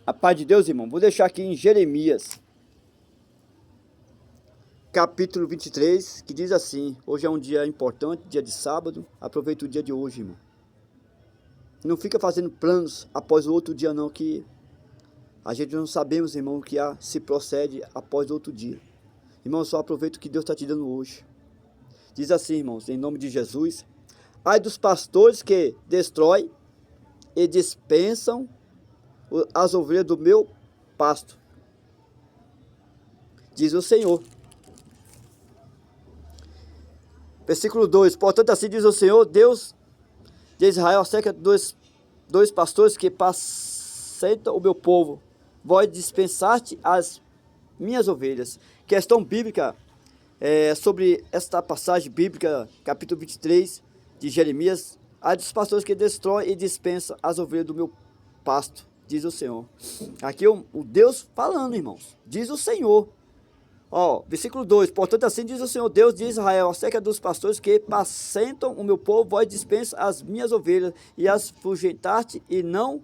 A paz de Deus, irmão. Vou deixar aqui em Jeremias, capítulo 23, que diz assim: hoje é um dia importante, dia de sábado. Aproveita o dia de hoje, irmão. Não fica fazendo planos após o outro dia, não, que a gente não sabemos, irmão, o que se procede após o outro dia. Irmão, só aproveita o que Deus está te dando hoje. Diz assim, irmãos, em nome de Jesus: ai dos pastores que destroem e dispensam as ovelhas do meu pasto, diz o Senhor. Versículo 2: portanto assim diz o Senhor, Deus de Israel, acerca dos dois pastores que apacentam o meu povo: vós dispensaste as minhas ovelhas. Questão bíblica sobre esta passagem bíblica, capítulo 23 de Jeremias: ai dos pastores que destroem e dispensam as ovelhas do meu pasto, diz o Senhor. Aqui o Deus falando, irmãos, diz o Senhor. Versículo 2: portanto assim diz o Senhor, Deus de Israel, acerca dos pastores que apacentam o meu povo: vós dispensam as minhas ovelhas e as fugentaste e não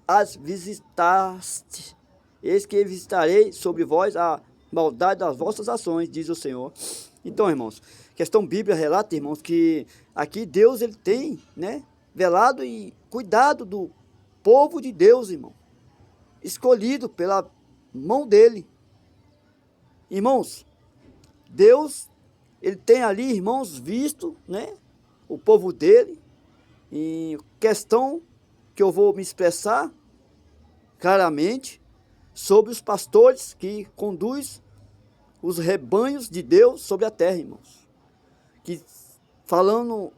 as visitaste. Eis que visitarei sobre vós a maldade das vossas ações, diz o Senhor. Então, irmãos, questão bíblica relata, irmãos, que aqui Deus ele tem, velado e cuidado do povo de Deus, irmão, escolhido pela mão dele. Irmãos, Deus ele tem ali, irmãos, visto, o povo dele. Em questão que eu vou me expressar claramente sobre os pastores que conduz os rebanhos de Deus sobre a terra, irmãos. Que, falando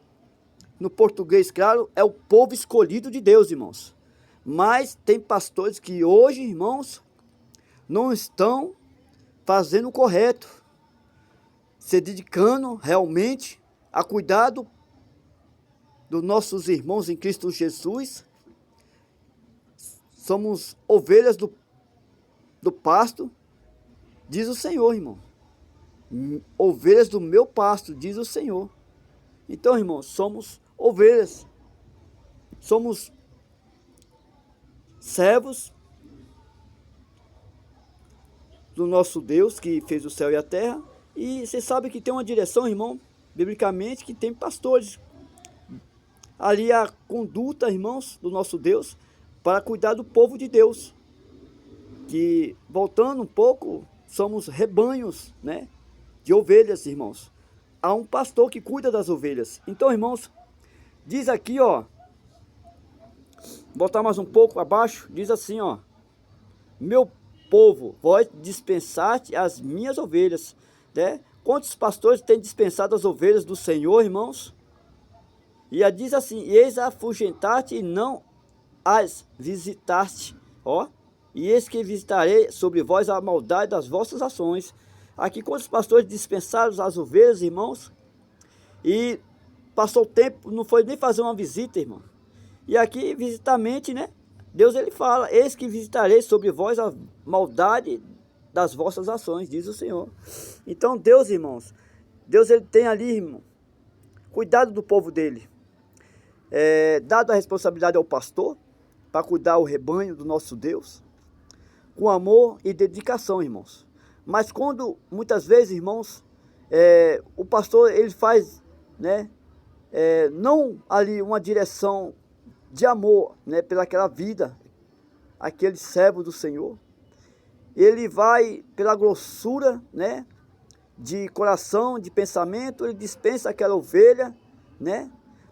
no português claro, é o povo escolhido de Deus, irmãos. Mas tem pastores que hoje, irmãos, não estão fazendo o correto, se dedicando realmente a cuidado dos nossos irmãos em Cristo Jesus. Somos ovelhas do pasto, diz o Senhor, irmão. Ovelhas do meu pasto, diz o Senhor. Então, irmãos, somos ovelhas, somos servos do nosso Deus que fez o céu e a terra. E você sabe que tem uma direção, irmão, biblicamente, que tem pastores. Ali a conduta, irmãos, do nosso Deus para cuidar do povo de Deus. Que, voltando um pouco, somos rebanhos, de ovelhas, irmãos. Há um pastor que cuida das ovelhas. Então, irmãos, diz aqui, botar mais um pouco abaixo, diz assim, meu povo, vós dispensaste as minhas ovelhas, Quantos pastores têm dispensado as ovelhas do Senhor, irmãos? E diz assim: eis afugentaste e não as visitaste, e eis que visitarei sobre vós a maldade das vossas ações. Aqui, quantos pastores dispensaram as ovelhas, irmãos? E passou o tempo, não foi nem fazer uma visita, irmão. E aqui, visitamente, Deus ele fala: eis que visitarei sobre vós a maldade das vossas ações, diz o Senhor. Então Deus, irmãos, Deus ele tem ali, irmão, cuidado do povo dele. Dado a responsabilidade ao pastor para cuidar o rebanho do nosso Deus, com amor e dedicação, irmãos. Mas quando, muitas vezes, irmãos, o pastor ele faz, não ali uma direção de amor, pelaquela vida, aquele servo do Senhor, ele vai pela grossura, de coração, de pensamento, ele dispensa aquela ovelha,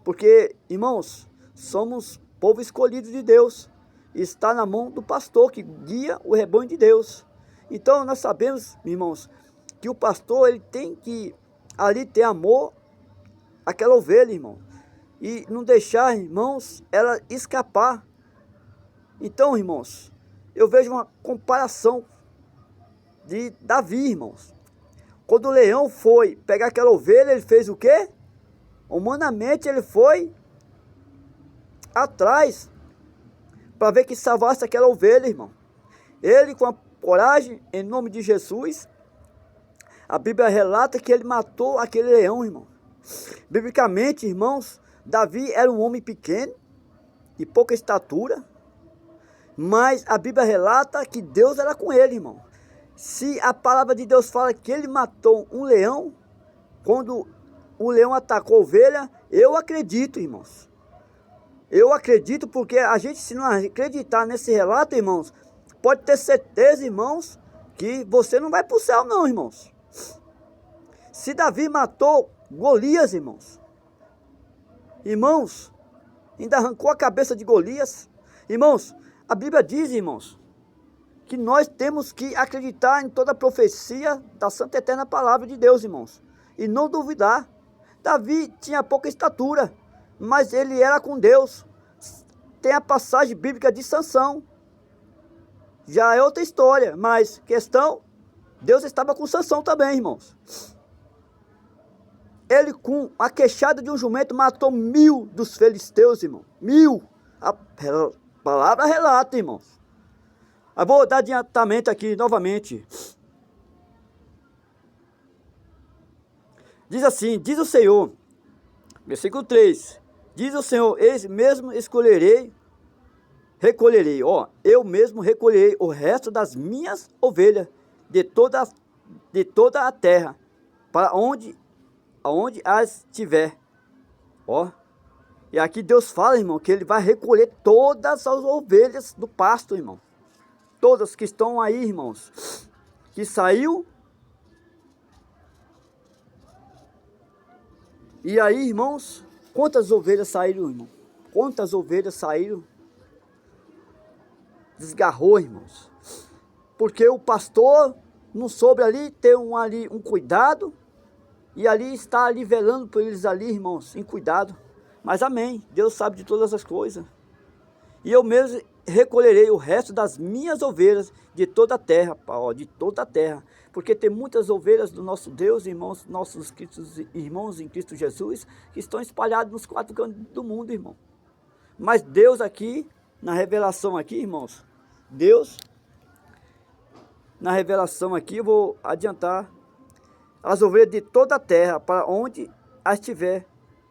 porque, irmãos, somos povo escolhido de Deus, está na mão do pastor que guia o rebanho de Deus. Então nós sabemos, irmãos, que o pastor ele tem que ali ter amor àquela ovelha, irmão, e não deixar, irmãos, ela escapar. Então, irmãos, eu vejo uma comparação de Davi, irmãos. Quando o leão foi pegar aquela ovelha, ele fez o quê? Humanamente ele foi atrás para ver que salvasse aquela ovelha, irmão. Ele, com a coragem, em nome de Jesus, a Bíblia relata que ele matou aquele leão, irmão. Biblicamente, irmãos, Davi era um homem pequeno, de pouca estatura, Mas a Bíblia relata que Deus era com ele, irmão. Se a palavra de Deus fala que ele matou um leão, quando o leão atacou a ovelha, eu acredito, irmãos. Eu acredito porque a gente, se não acreditar nesse relato, irmãos, pode ter certeza, irmãos, que você não vai para o céu não, irmãos. Se Davi matou Golias, irmãos, ainda arrancou a cabeça de Golias. Irmãos, a Bíblia diz, irmãos, que nós temos que acreditar em toda a profecia da Santa Eterna Palavra de Deus, irmãos. E não duvidar. Davi tinha pouca estatura, mas ele era com Deus. Tem a passagem bíblica de Sansão. Já é outra história, mas questão, Deus estava com Sansão também, irmãos. Ele com a queixada de um jumento matou 1000 dos filisteus, irmão. 1000. A palavra relata, irmãos. Eu vou dar adiantamento aqui novamente. Diz assim, diz o Senhor, versículo 3. Diz o Senhor, eis mesmo recolherei, eu mesmo recolherei o resto das minhas ovelhas de toda a terra, para onde as tiver. E aqui Deus fala, irmão, que ele vai recolher todas as ovelhas do pasto, irmão. Todas que estão aí, irmãos, que saiu. E aí, irmãos, quantas ovelhas saíram, irmão? Quantas ovelhas saíram? Desgarrou, irmãos. Porque o pastor não soube ali ter um cuidado. E ali está ali velando por eles ali, irmãos, em cuidado. Mas amém, Deus sabe de todas as coisas. E eu mesmo recolherei o resto das minhas ovelhas de toda a terra, de toda a terra. Porque tem muitas ovelhas do nosso Deus, irmãos, nossos irmãos em Cristo Jesus, que estão espalhados nos 4 cantos do mundo, irmão. Mas Deus aqui, na revelação aqui, irmãos, Deus, na revelação aqui, eu vou adiantar, as ovelhas de toda a terra, para onde as tiver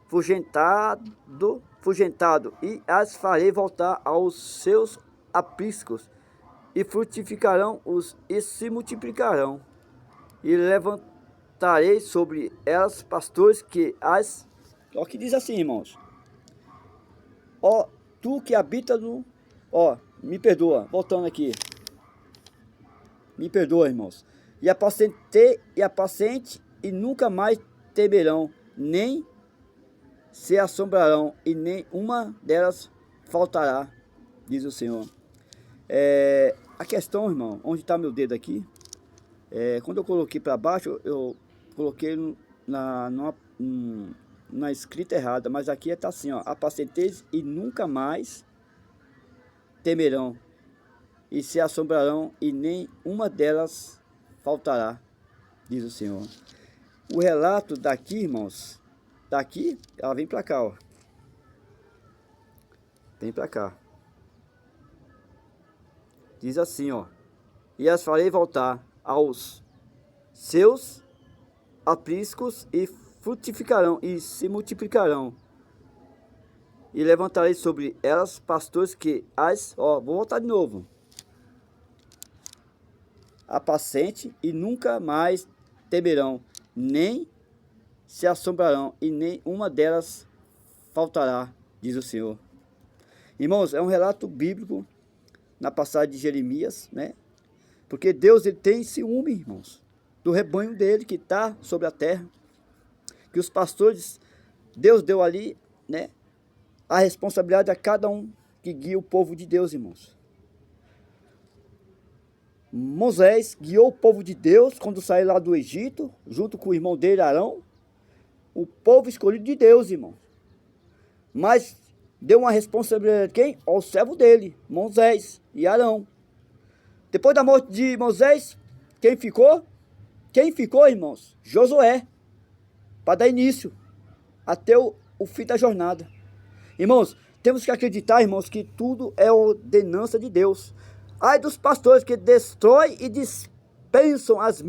fugentado, e as farei voltar aos seus apriscos, e frutificarão e se multiplicarão, e levantarei sobre elas pastores que as... Ó, que diz assim, irmãos, tu que habita no... me perdoa, voltando aqui, me perdoa, irmãos, e apacente, e nunca mais temerão, nem se assombrarão, e nem uma delas faltará, diz o Senhor. A questão, irmão, onde está meu dedo aqui, quando eu coloquei para baixo, eu coloquei na escrita errada, mas aqui está assim, apacenteis e nunca mais temerão, e se assombrarão, e nem uma delas faltará, diz o Senhor. O relato daqui, irmãos, daqui, ela vem para cá, vem para cá. Diz assim, e as farei voltar aos seus apriscos, e frutificarão e se multiplicarão, e levantarei sobre elas pastores que as... vou voltar de novo. Apacente e nunca mais temerão, nem se assombrarão, e nem uma delas faltará, diz o Senhor. Irmãos, é um relato bíblico na passagem de Jeremias, né? Porque Deus, ele tem ciúme, irmãos, do rebanho dele que está sobre a terra, que os pastores, Deus deu ali, né, a responsabilidade a cada um que guia o povo de Deus, irmãos. Moisés guiou o povo de Deus quando saiu lá do Egito, junto com o irmão dele, Arão, o povo escolhido de Deus, irmão. Mas deu uma responsabilidade a quem? Ao servo dele, Moisés e Arão. Depois da morte de Moisés, quem ficou? Quem ficou, irmãos? Josué, para dar início até o fim da jornada. Irmãos, temos que acreditar, irmãos, que tudo é ordenança de Deus. Ai dos pastores que destroem e dispensam as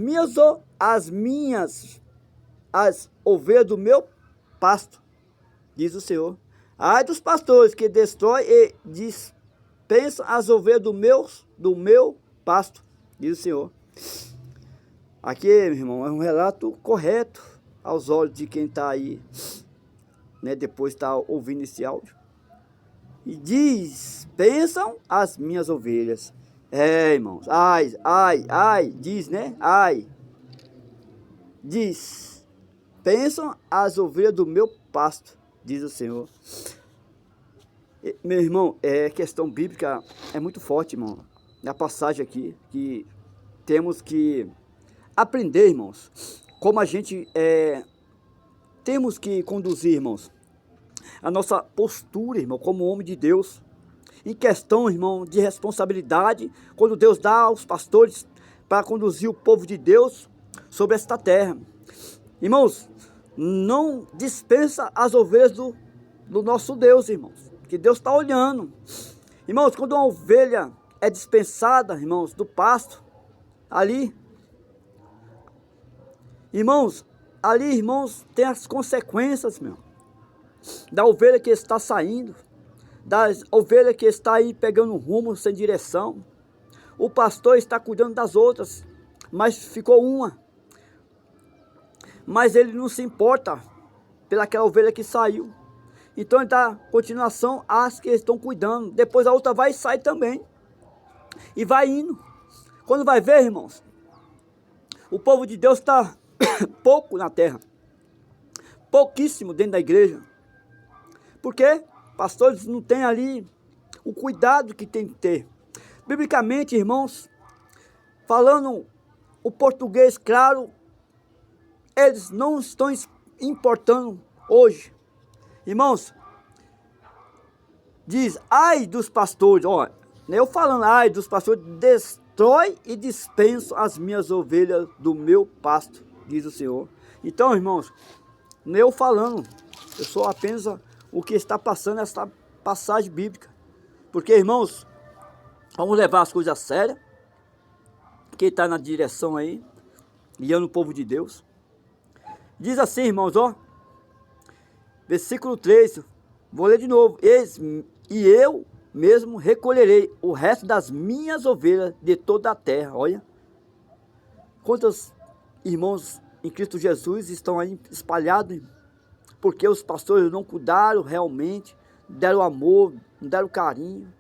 ovelhas do meu pasto, diz o Senhor. Ai dos pastores que destroem e dispensa as ovelhas do meu pasto, diz o Senhor. Aqui, meu irmão, é um relato correto aos olhos de quem está aí, né, depois está ouvindo esse áudio. E dispensam as minhas ovelhas. Irmãos, ai, diz, né? Ai, dispensam as ovelhas do meu pasto, diz o Senhor. Meu irmão, questão bíblica é muito forte, irmão. Na passagem aqui, que temos que aprender, irmãos, como a gente temos que conduzir, irmãos, a nossa postura, irmão, como homem de Deus, em questão, irmão, de responsabilidade, quando Deus dá aos pastores para conduzir o povo de Deus sobre esta terra. Irmãos, não dispensa as ovelhas do nosso Deus, irmãos, que Deus está olhando. Irmãos, quando uma ovelha é dispensada, irmãos, do pasto, ali, irmãos, tem as consequências, meu, da ovelha que está saindo, da ovelha que está aí pegando rumo sem direção. O pastor está cuidando das outras, mas ficou uma. Mas ele não se importa pelaquela ovelha que saiu. Então ele dá continuação às que estão cuidando. Depois a outra vai e sai também. E vai indo. Quando vai ver, irmãos, o povo de Deus está pouco na terra. Pouquíssimo dentro da igreja. Por quê? Pastores não têm ali o cuidado que tem que ter. Biblicamente, irmãos, falando o português claro, eles não estão importando hoje. Irmãos, diz, ai dos pastores, ó, eu falando, ai dos pastores, destrói e dispenso as minhas ovelhas do meu pasto, diz o Senhor. Então, irmãos, eu falando, eu sou apenas o que está passando nessa passagem bíblica. Porque, irmãos, vamos levar as coisas a sério. Quem está na direção aí, guiando o povo de Deus. Diz assim, irmãos, ó. Versículo 3, vou ler de novo. E eu mesmo recolherei o resto das minhas ovelhas de toda a terra. Olha. Quantos irmãos em Cristo Jesus estão aí espalhados, irmão? Porque os pastores não cuidaram realmente, não deram amor, não deram carinho.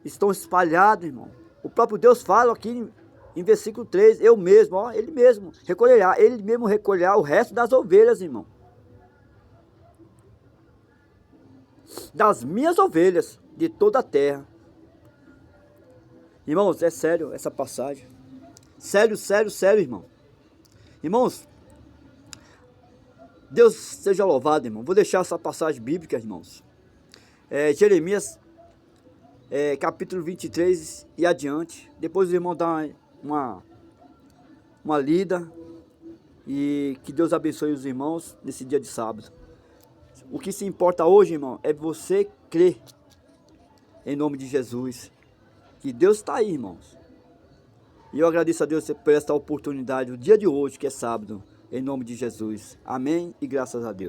Estão espalhados, irmão. O próprio Deus fala aqui em versículo 3, eu mesmo, ó, ele mesmo recolherá o resto das ovelhas, irmão. Das minhas ovelhas, de toda a terra. Irmãos, é sério essa passagem. Sério, irmão. Irmãos, Deus seja louvado, irmão. Vou deixar essa passagem bíblica, irmãos. Jeremias, capítulo 23 e adiante. Depois o irmão dá uma lida. E que Deus abençoe os irmãos nesse dia de sábado. O que se importa hoje, irmão, é você crer em nome de Jesus. Que Deus está aí, irmãos. E eu agradeço a Deus por esta oportunidade, o dia de hoje, que é sábado. Em nome de Jesus. Amém e graças a Deus.